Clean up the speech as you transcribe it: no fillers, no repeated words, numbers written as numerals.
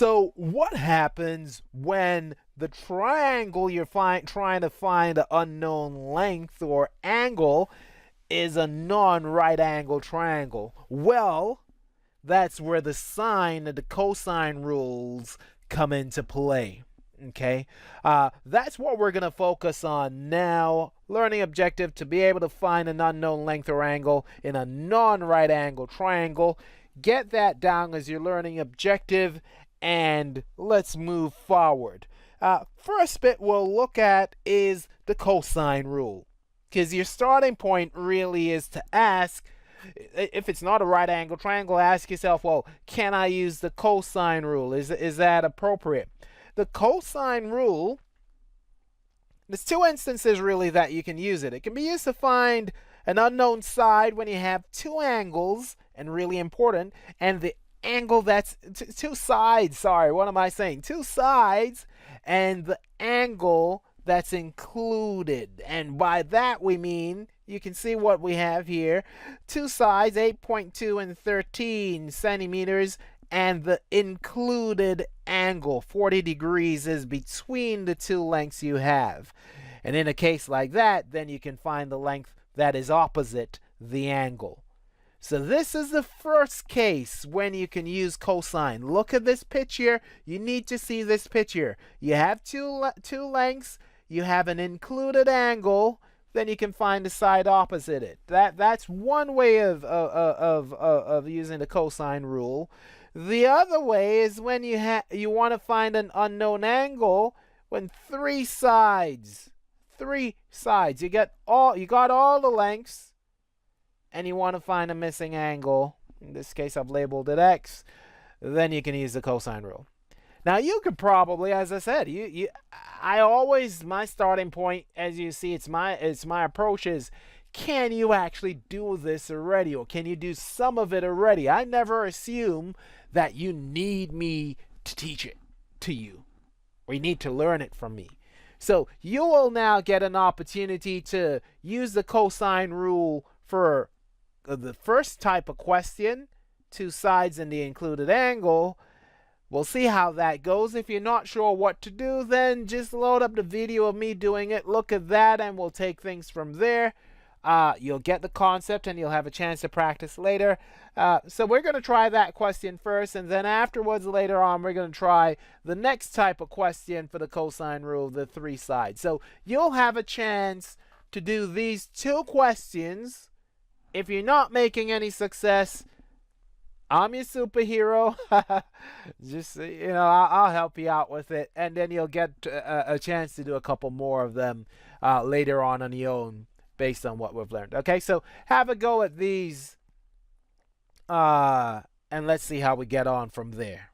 So what happens when the triangle you're trying to find an unknown length or angle is a non-right angle triangle? Well, that's where the sine and the cosine rules come into play. Okay, that's what we're going to focus on now. Learning objective to be able to find an unknown length or angle in a non-right angle triangle. Get that down as your learning objective, and let's move forward. First bit we'll look at is the cosine rule, because your starting point really is to ask, if it's not a right angle triangle, ask yourself, well, can I use the cosine rule? Is that appropriate? The cosine rule, there's two instances really that you can use it. It can be used to find an unknown side when you have two angles, and really important, and the angle that's two sides, sorry, what am I saying? Two sides and the angle that's included. And by that we mean, you can see what we have here. Two sides, 8.2 and 13 centimeters, and the included angle, 40 degrees, is between the two lengths you have. And in a case like that, then you can find the length that is opposite the angle. So this is the first case when you can use cosine. Look at this picture. You need to see this picture. You have two lengths. You have an included angle. Then you can find the side opposite it. That's one way of using the cosine rule. The other way is when you want to find an unknown angle when three sides. You got all the lengths, and you want to find a missing angle. In this case, I've labeled it X. Then you can use the cosine rule. Now you could probably, as I said, my starting point, as you see, it's my approach is, can you actually do this already, or can you do some of it already? I never assume that you need me to teach it to you, or you need to learn it from me. So you will now get an opportunity to use the cosine rule for the first type of question, two sides and the included angle. We'll see how that goes. If you're not sure what to do, then just load up the video of me doing it. Look at that, and we'll take things from there. You'll get the concept, and you'll have a chance to practice later. So we're going to try that question first, and then afterwards, later on, we're going to try the next type of question for the cosine rule, the three sides. So you'll have a chance to do these two questions. If you're not making any success, I'm your superhero. Just, I'll help you out with it. And then you'll get a chance to do a couple more of them later on your own based on what we've learned. Okay, so have a go at these. And let's see how we get on from there.